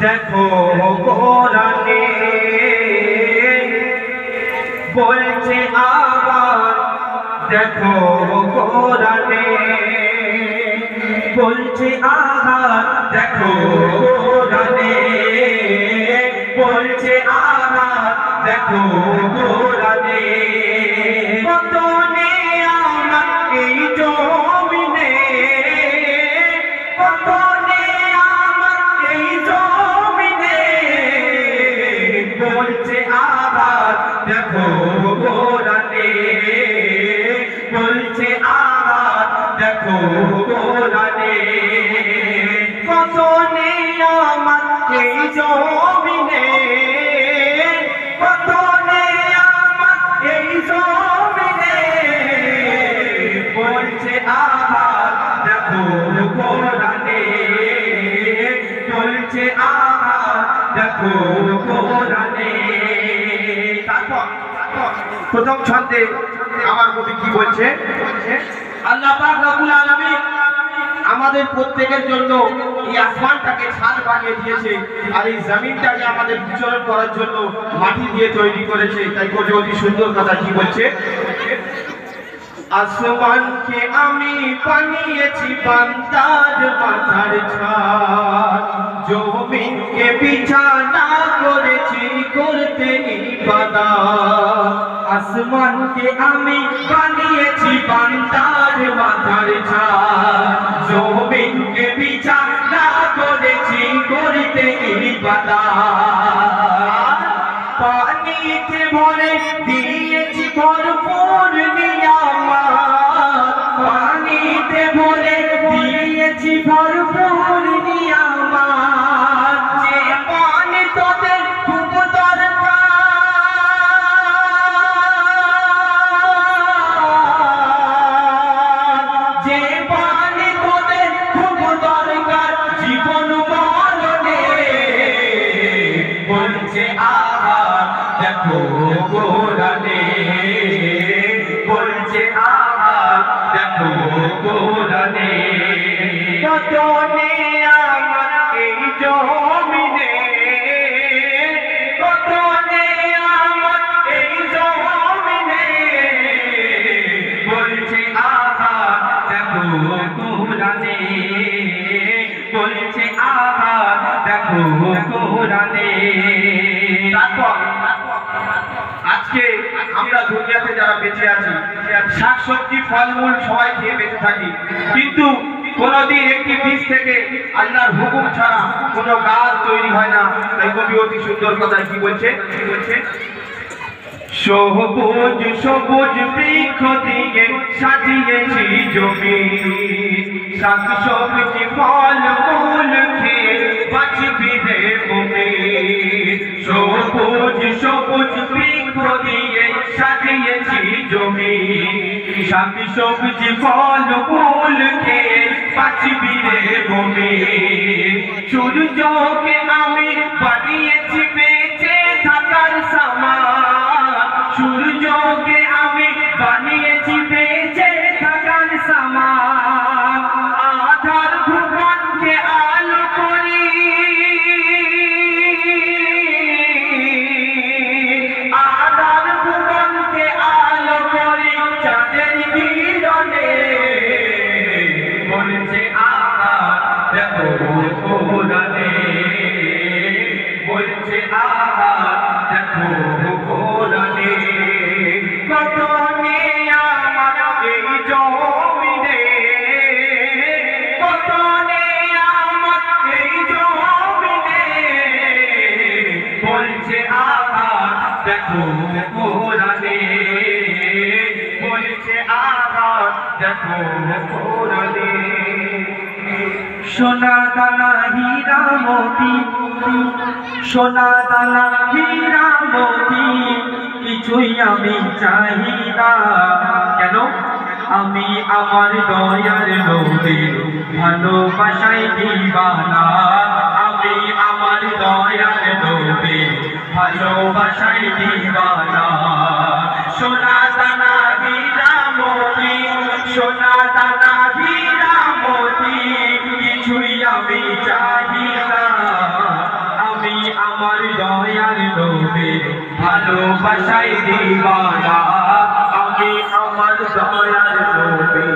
দেখো কোরআনে বলছে আবার, দেখো কোরআনে বলছে আবার, দেখো কোরআনে বলছে আবার, দেখো কোরআনে কত নিয়ামত এই জমিনে, কত নিয়ামত এই জমিনে বলছে আবার, দেখো কোরআনে বলছে আবার, দেখো কোরআনে কত নিয়ামত এই জমিনে, কত নিয়ামত এই জমিনে বলছে আবার, দেখো কোরআনে বলছে আবার, দেখো কোরআনে। তারপর প্রথম ছন্দে আমার কবি কি বলছে, আল্লাহ পাক রব্বুল আলামিন আমাদের প্রত্যেকের জন্য এই আসমানটাকে ছাদ বানিয়ে দিয়েছে, আর এই জমিনটাকে আমাদের বিচরণ করার জন্য মাটি দিয়ে তৈরি করেছে। তাই কবি অতি সুন্দর কথা কি বলছে, আসমানকে আমি বানিয়েছি বান্দার মাথার ছাদ, জমিনকে বিছানা করেছি করতে ইবাদত। আসমানকে আমি বানিয়েছি বান্দার মাথার ছাদ, জমিনকে বিছানা করেছি করতে ইবাদত। পানিতে ভরে দিয়েছি ভরপুর নিয়ামত, পানিতে ভরে দিয়েছি ভরপুর নিয়ামত। যে পানি তোদের খুব দরকার, যে পানি তোদের খুব দরকার জীবন মরণে বলছে আবার, দেখো কোরআনে বলছে আবার, দেখো কোরআনে কত নিয়ামত এই জমিনে, কত নিয়ামত এই জমিনে বলছে আবার, দেখো কোরআনে বলছে আবার, দেখো কোরআনে। তারপর আজকে আমরা দুনিয়াতে যারা বেঁচে আছি, শাকসবজি ফলমূল সবাই খেয়ে বেঁচে থাকি, কিন্তু কোনদিন একটি বীজ থেকে আল্লাহর হুকুম ছাড়া কোনো গাছ তৈরি হয় না। তাই কবি অতি সুন্দর কথা কি বলছে, সবুজ সবুজ বৃক্ষ দিয়ে সাজিয়েছি জমি, শাকসবজি ফলমূল খেয়ে বাঁচবি রে মুমিন। সবুজ সবুজ বৃক্ষ দিয়ে সাজিয়েছি জমি, শাকসবজি ফলমূল খেয়ে বাঁচবি রে মুমিন। সূর্যকে আমি বানিয়েছি বেঁচে থাকার সামান, সূর্যকে আমি বানিয়েছি বেঁচে থাকার সামান। আধার ভুবনকে আলো করি, আধার ভুবনকে আলো করি চাঁদের কিরণে বলছে আবার, দেখো কোরআনে বলছে আবার, দেখো কোরআনে কত নিয়ামত এই জমিনে, কত নিয়ামত এই জমিনে বলছে আবার, দেখো কোরআনে বলছে আবার, দেখো কোরআনে। সোনা দানা হীরা মতি, সোনা দানা হীরা মতি কিছুই আমি চাই না, কেন আমি আমার দয়ার নবীর ভালোবাসায় দিবানা, আমি আমার দয়ার নবীর ভালোবাসায় দিবানা। সোনা দানা হীরা মতি, সোনা দানা হীরা মতি কিছুই আমি চাই না, ভালোবাসায় দিওয়ানা আমি আমার দয়ার নবী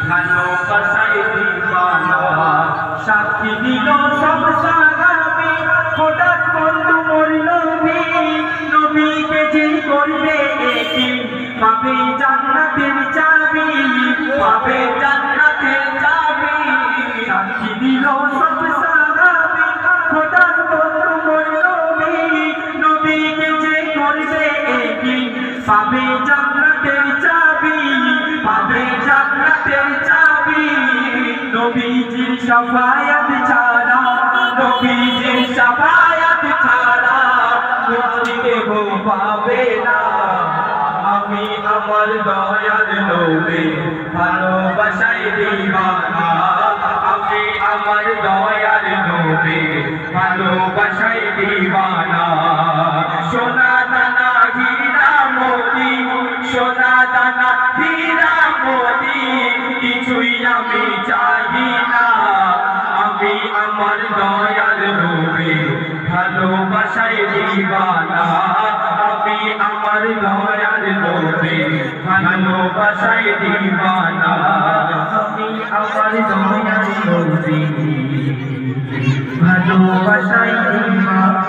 ভালোবাসায় দিওয়ানা সাক্ষী দিল সব সাহাবী হঠাৎ বন্ধু মোর নবী নবীকে যে করবে একি পাবে জান্নাতের চাবি পাবে জান্নাতের চাবি সাক্ষী দিল সব সাহাবী হঠাৎ বন্ধু মোর নবী নবীকে যে করবে একি পাবে জান্নাতের চাবি পাবে জান্নাতের চাবি নবীজির শাফায়াত ছাড়া নবীজির শাফায়াত ছাড়া মুক্তি কেহ পাবে না আমি আমার দয়ার নবী ভালোবাসায় দিওয়ানা আমি আমার দয়ার নবী ভালোবাসায় দিওয়ানা সোনা দানা হীরা মোতি সোনা দানা হীরা মোতি কিছুই আমি চাই না আমি আমার দয়ার নবী ভালোবাসায় দিওয়ানা আমি আমার দয়ার নবী ভালোবাসায় দিওয়ানা আমি আমার দয়ার নবী ভালোবাসায় দিওয়ানা